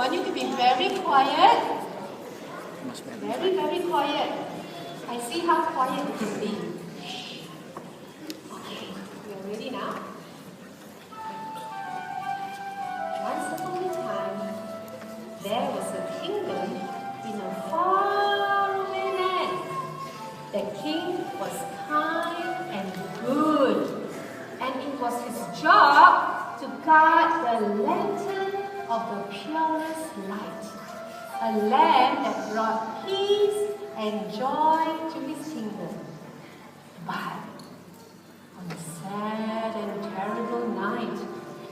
want you to be very quiet. Very, very quiet. I see how quiet you can be. Okay, you're ready now? Once upon a time, there was a kingdom in a faraway land. The king was kind and good, and it was his job to guard the lantern of the purest light, a lamp that brought peace and joy to his kingdom. But on a sad and terrible night,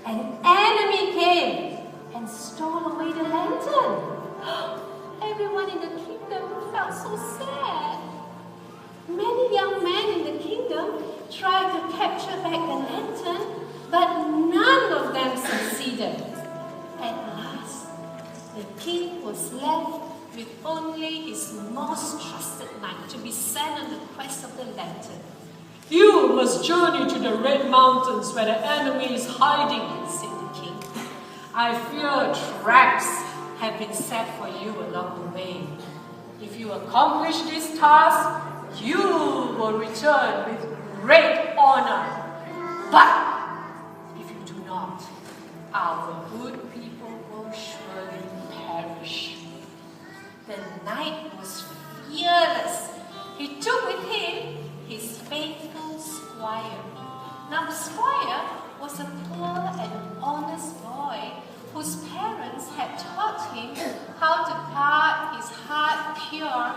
an enemy came and stole away the lantern. Everyone in the kingdom felt so sad. Many young men in the kingdom tried to capture back the lantern, but none of them succeeded. At last, the king was left with only his most trusted knight to be sent on the quest of the lantern. You must journey to the Red Mountains where the enemy is hiding, said the king. I fear traps have been set for you along the way. If you accomplish this task, you will return with great honor. But if you do not, our good people will surely perish. The knight was fearless. He took with him his faithful squire. Now the squire was a poor and honest boy whose parents had taught him how to guard his heart pure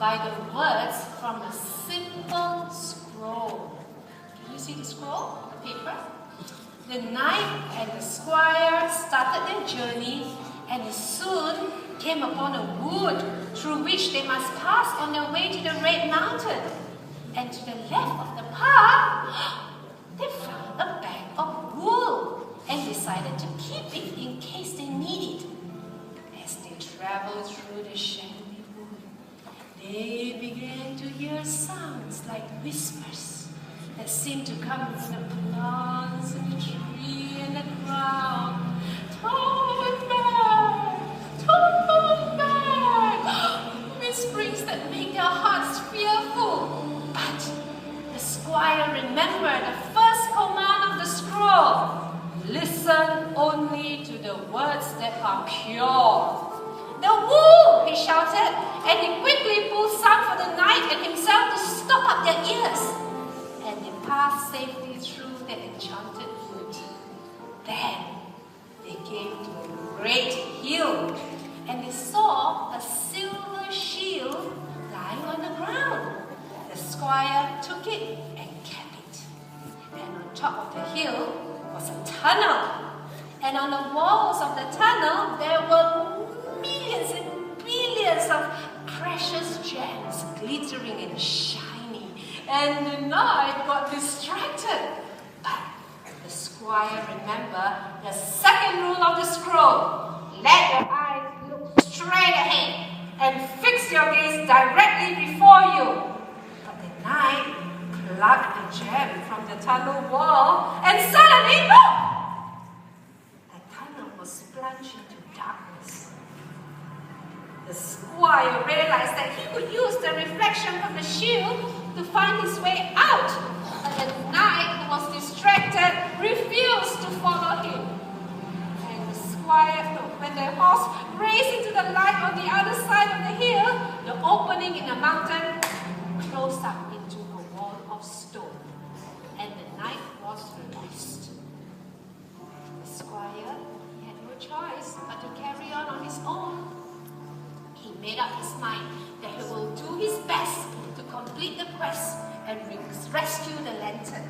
by the words from a simple scroll. Can you see the scroll, the paper? The knight and the squire started their journey, and they soon came upon a wood through which they must pass on their way to the Red Mountain. And to the left of the path, they found a bag of wool and decided to keep it in case they need it. As they traveled through the shady wood, they began to hear sounds like whispers that seemed to come from the plants and the tree and the ground. Turn back! Turn back! Whisperings that make their hearts fearful. But the squire remembered the first command of the scroll. Listen only to the words that are pure. The wool, he shouted, and he quickly pulled some for the knight and himself to stop up their ears. And they passed safely through the enchanted wood. Then they came to a great hill, and they saw a silver shield lying on the ground. The squire took it and kept it. And on top of the hill was a tunnel. And on the walls of the tunnel there were millions and billions of precious gems glittering and shiny. And the knight got distracted. But the squire remembered the second rule of the scroll. Let your eyes look straight ahead and fix your gaze directly before you. But the knight plucked the gem from the tunnel wall, and suddenly, the tunnel was plunged into darkness. The squire realized that he could use the reflection from the shield to find his way out, but the knight, who was distracted, refused to follow him. And the squire, when the horse raced into the light on the other side of the hill, the opening in the mountain closed up into a wall of stone, and the knight was lost. The squire had no choice but to carry on his own. He made up his mind that he will do his best to complete the quest and rescue the lantern.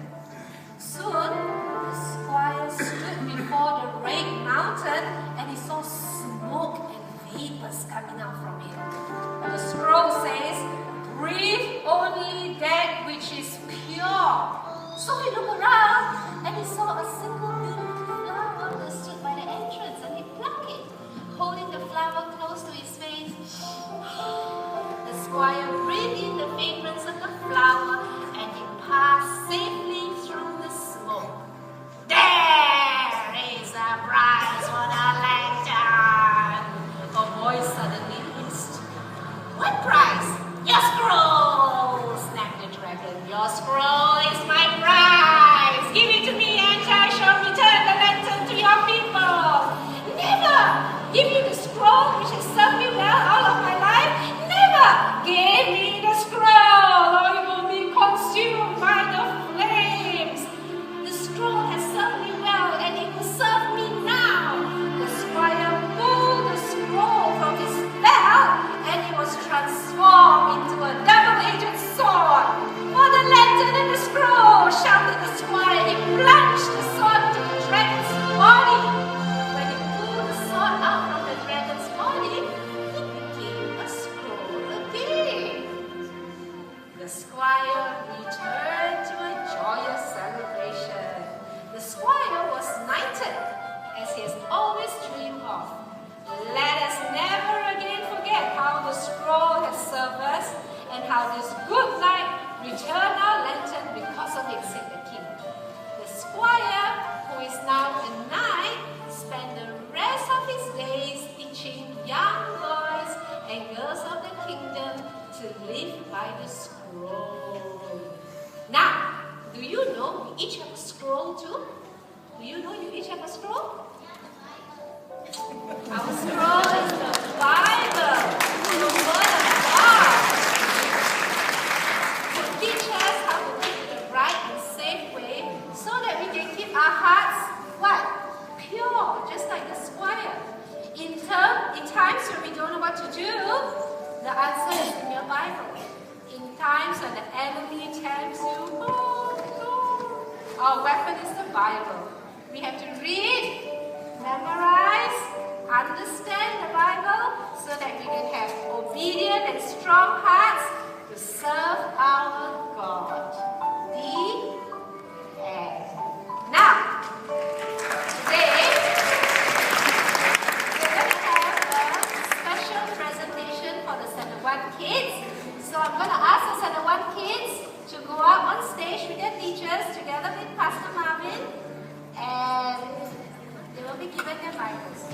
Soon, the squire stood before the Red Mountain, and he saw smoke and vapors coming out from it. But the scroll says, breathe only that which is pure. So he looked around and he saw a single beautiful flower that stood by the entrance, and he plucked it, holding the flower close to his face. The squire breathed in the fragrance of the flower, and he passed understand how the scroll has served us and how this good knight returned our lantern because of it, said the king. The squire, who is now a knight, spent the rest of his days teaching young boys and girls of the kingdom to live by the scroll. Now, do you know we each have a scroll too? Do you know you each have a scroll? Our scroll is the Bible, the Word of God. To teach us how to live the right and safe way so that we can keep our hearts, what? Pure, just like the squire. In times when we don't know what to do, the answer is in your Bible. In times when the enemy tempts you, oh no, our weapon is the Bible. We have to read, memorize, understand the Bible so that we can have obedient and strong hearts to serve our God. The end. Now, today, we're going to have a special presentation for the Standard 1 kids. So I'm going to ask the Standard 1 kids to go up on stage with their teachers together with Pastor Marvin, and they will be given their Bibles.